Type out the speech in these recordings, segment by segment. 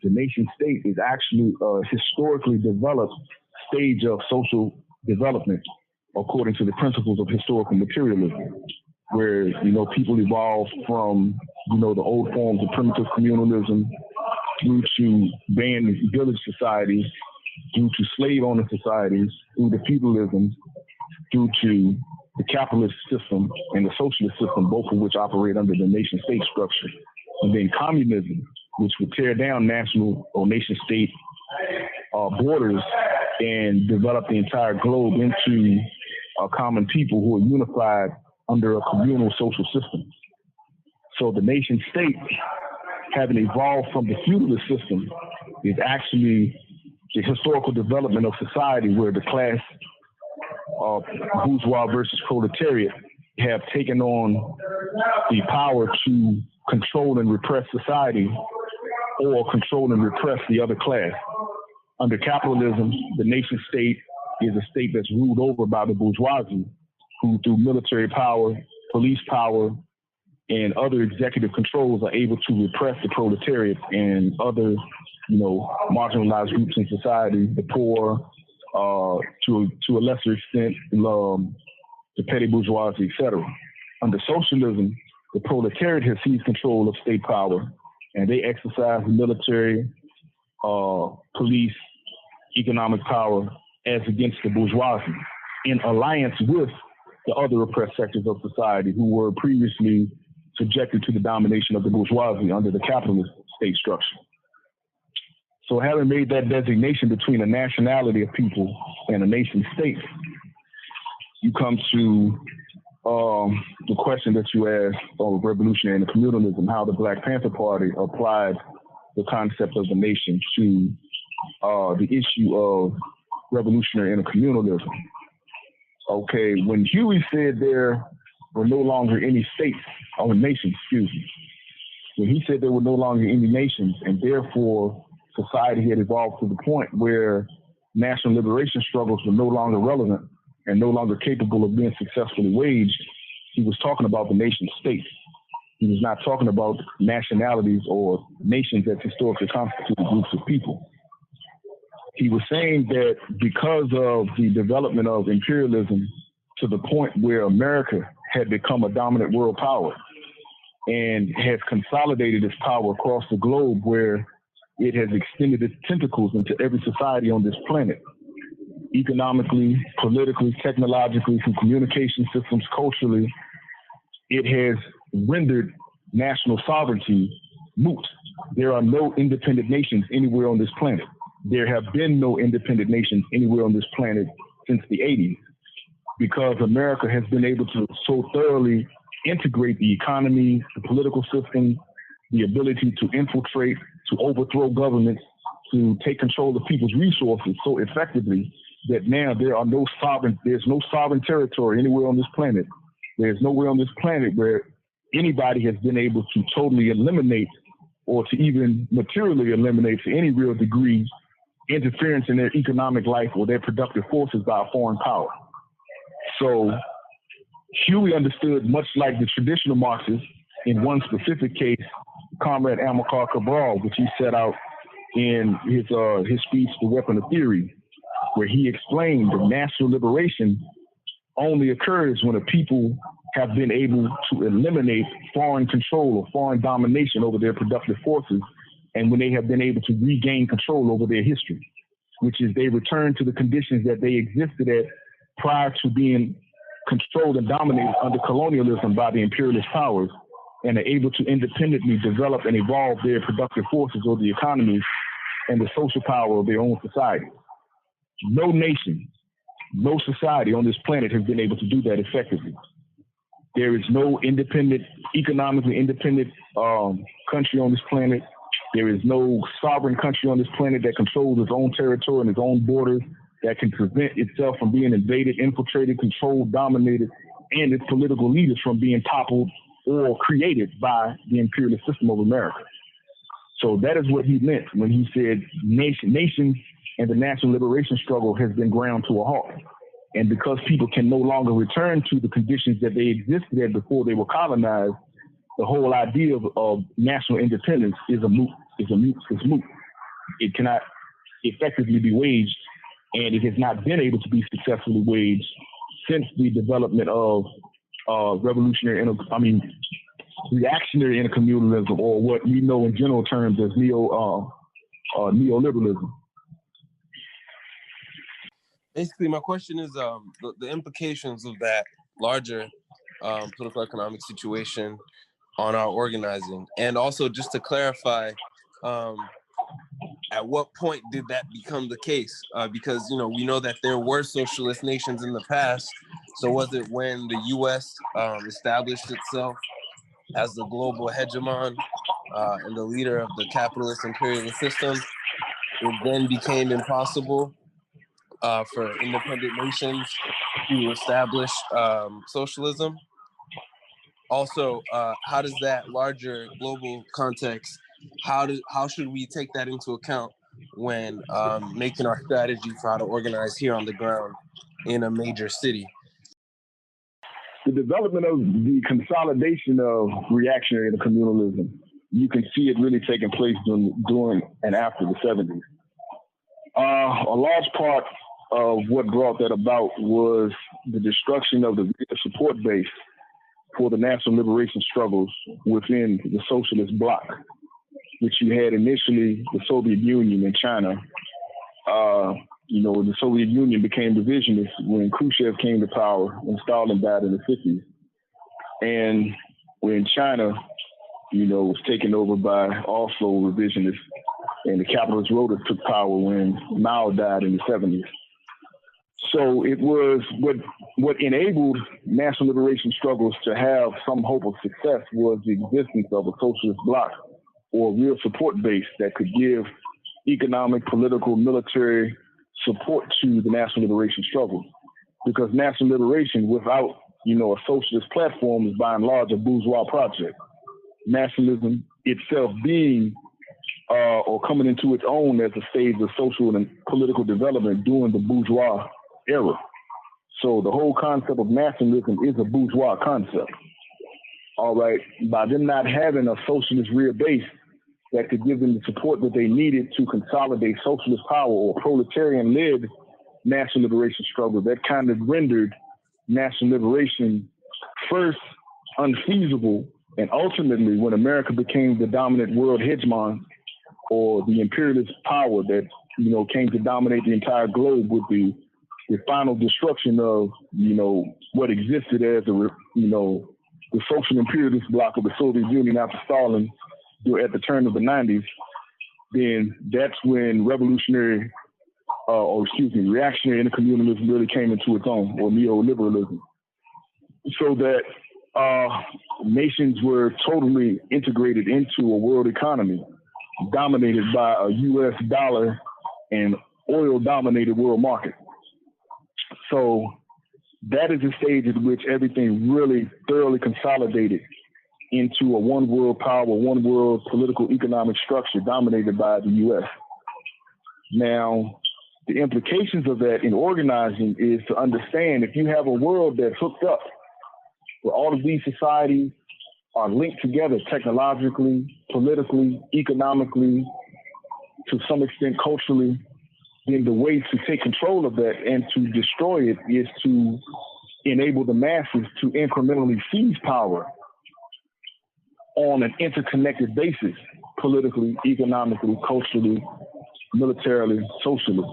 the nation state is actually a historically developed stage of social development according to the principles of historical materialism, where, people evolved from, the old forms of primitive communalism through to band and village societies, through to slave owner societies, through to feudalism, through to the capitalist system and the socialist system, both of which operate under the nation state structure. And then communism, which would tear down national or nation state borders and develop the entire globe into a common people who are unified under a communal social system. So the nation state, having evolved from the feudalist system, is actually the historical development of society where the class of bourgeois versus proletariat have taken on the power to control and repress society or control and repress the other class. Under capitalism, the nation state is a state that's ruled over by the bourgeoisie, who through military power, police power, and other executive controls are able to repress the proletariat and other, marginalized groups in society, the poor, to a lesser extent, the petty bourgeoisie, etc. Under socialism, the proletariat has seized control of state power, and they exercise military, police, economic power as against the bourgeoisie, in alliance with the other oppressed sectors of society who were previously subjected to the domination of the bourgeoisie under the capitalist state structure. So having made that designation between a nationality of people and a nation state, you come to the question that you asked of revolutionary and communalism, how the Black Panther Party applied the concept of the nation to the issue of revolutionary intercommunalism. Okay, when Huey said there were no longer any states, or nations, when he said there were no longer any nations, and therefore society had evolved to the point where national liberation struggles were no longer relevant and no longer capable of being successfully waged, he was talking about the nation state. He was not talking about nationalities or nations that historically constituted groups of people. He was saying that because of the development of imperialism to the point where America had become a dominant world power and has consolidated its power across the globe, where it has extended its tentacles into every society on this planet, economically, politically, technologically, through communication systems, culturally, it has rendered national sovereignty moot. There are no independent nations anywhere on this planet. There have been no independent nations anywhere on this planet since the 80s, because America has been able to so thoroughly integrate the economy, the political system, the ability to infiltrate, to overthrow governments, to take control of people's resources so effectively that now there's no sovereign territory anywhere on this planet. There's nowhere on this planet where anybody has been able to totally eliminate or to even materially eliminate to any real degree interference in their economic life or their productive forces by a foreign power. So Huey understood, much like the traditional Marxists, in one specific case, Comrade Amilcar Cabral, which he set out in his speech, The Weapon of Theory, where he explained that national liberation only occurs when a people have been able to eliminate foreign control or foreign domination over their productive forces, and when they have been able to regain control over their history, which is they return to the conditions that they existed at prior to being controlled and dominated under colonialism by the imperialist powers, and are able to independently develop and evolve their productive forces or the economy and the social power of their own society. No nation, no society on this planet has been able to do that effectively. There is no independent, economically independent country on this planet. There is no sovereign country on this planet that controls its own territory and its own borders, that can prevent itself from being invaded, infiltrated, controlled, dominated, and its political leaders from being toppled or created by the imperialist system of America. So that is what he meant when he said nations and the national liberation struggle has been ground to a halt. And because people can no longer return to the conditions that they existed at before they were colonized, the whole idea of national independence is moot. it cannot effectively be waged, and it has not been able to be successfully waged since the development of reactionary intercommunalism, or what we know in general terms as neoliberalism. Basically, my question is the implications of that larger political economic situation on our organizing, and also just to clarify, at what point did that become the case? Because we know that there were socialist nations in the past. So was it when the U.S. Established itself as the global hegemon and the leader of the capitalist imperialist system, it then became impossible for independent nations to establish socialism? Also, how does that larger global context, how should we take that into account when making our strategy for how to organize here on the ground in a major city? The development of the consolidation of reactionary intercommunalism, you can see it really taking place during and after the 70s. A large part of what brought that about was the destruction of the support base for the national liberation struggles within the socialist bloc, which you had initially the Soviet Union and China. The Soviet Union became revisionist when Khrushchev came to power and Stalin died in the 50s. And when China, was taken over by also revisionists, and the capitalist rotors took power when Mao died in the 70s. So it was what enabled national liberation struggles to have some hope of success was the existence of a socialist bloc or real support base that could give economic, political, military support to the national liberation struggle. Because national liberation without, a socialist platform is by and large a bourgeois project. Nationalism itself being or coming into its own as a stage of social and political development during the bourgeois era. So the whole concept of nationalism is a bourgeois concept. All right, by them not having a socialist rear base that could give them the support that they needed to consolidate socialist power or proletarian-led national liberation struggle, that kind of rendered national liberation first unfeasible, and ultimately when America became the dominant world hegemon or the imperialist power that, came to dominate the entire globe with the final destruction of, what existed as the social imperialist bloc of the Soviet Union after Stalin at the turn of the 90s, then that's when reactionary intercommunalism really came into its own, or neoliberalism. So that nations were totally integrated into a world economy dominated by a U.S. dollar and oil-dominated world market. So that is the stage at which everything really thoroughly consolidated into a one world power, one world political economic structure dominated by the U.S. Now, the implications of that in organizing is to understand if you have a world that's hooked up, where all of these societies are linked together technologically, politically, economically, to some extent culturally, then the way to take control of that and to destroy it is to enable the masses to incrementally seize power on an interconnected basis, politically, economically, culturally, militarily, socially.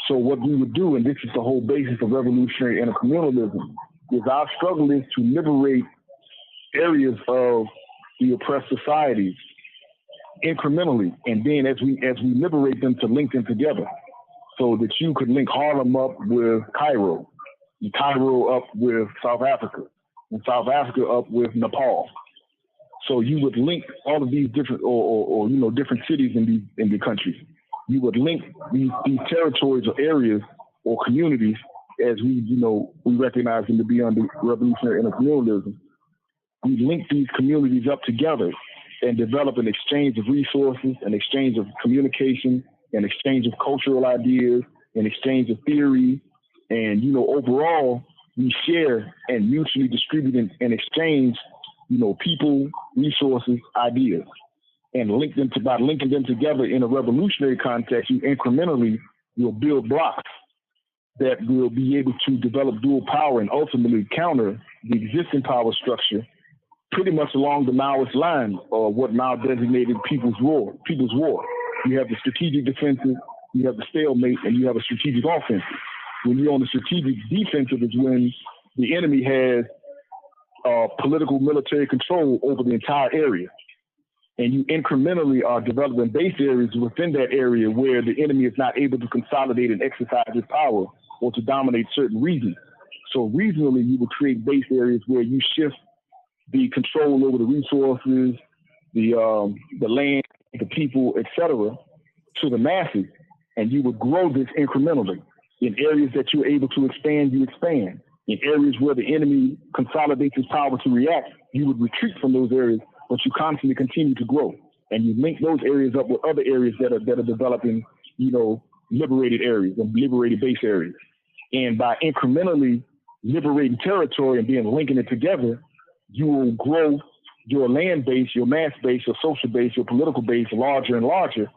So what we would do, and this is the whole basis of revolutionary intercommunalism, is our struggle is to liberate areas of the oppressed societies incrementally, and then as we liberate them, to link them together, so that you could link Harlem up with Cairo, and Cairo up with South Africa, and South Africa up with Nepal. So you would link all of these different, or different cities in the countries. You would link these territories or areas or communities as we recognize them to be under revolutionary intercommunalism. We link these communities up together and develop an exchange of resources, an exchange of communication, an exchange of cultural ideas, an exchange of theory. And, overall, we share and mutually distribute and exchange, people, resources, ideas. and by linking them together in a revolutionary context, you'll build blocks that will be able to develop dual power and ultimately counter the existing power structure pretty much along the Maoist line, or what Mao designated people's war. You have the strategic defensive, you have the stalemate, and you have a strategic offensive. When you're on the strategic defensive is when the enemy has political military control over the entire area. And you incrementally are developing base areas within that area where the enemy is not able to consolidate and exercise its power or to dominate certain regions. So regionally, you would create base areas where you shift the control over the resources, the land, the people, etc., to the masses, and you would grow this incrementally. In areas that you're able to expand, you expand. In areas where the enemy consolidates its power to react, you would retreat from those areas, but you constantly continue to grow. And you link those areas up with other areas that are developing, liberated areas and liberated base areas. And by incrementally liberating territory and linking it together, you will grow your land base, your mass base, your social base, your political base larger and larger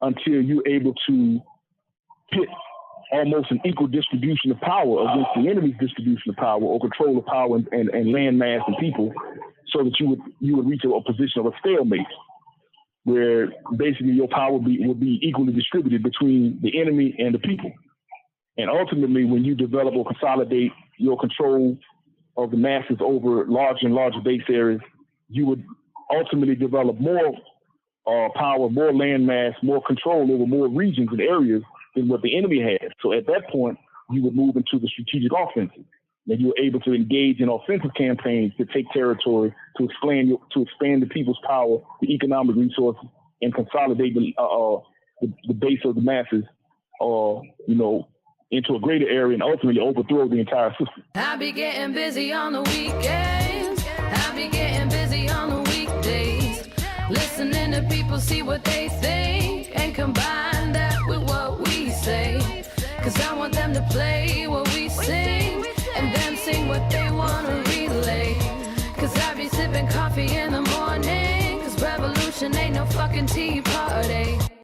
until you're able to hit almost an equal distribution of power against the enemy's distribution of power, or control of power and land mass and people, so that you would reach a position of a stalemate, where basically your power would be equally distributed between the enemy and the people. And ultimately, when you develop or consolidate your control of the masses over larger and larger base areas, you would ultimately develop more power, more land mass, more control over more regions and areas than what the enemy has. So at that point, you would move into the strategic offensive. And you're able to engage in offensive campaigns to take territory, to expand the people's power, the economic resources, and consolidate the base of the masses, into a greater area and ultimately overthrow the entire system. I be getting busy on the weekends. I be getting busy on the weekdays. Listening to people, see what they think, and combine that with what we say. Cause I want them to play what we sing, and then sing what they wanna relay. Cause I be sipping coffee in the morning, cause revolution ain't no fucking tea.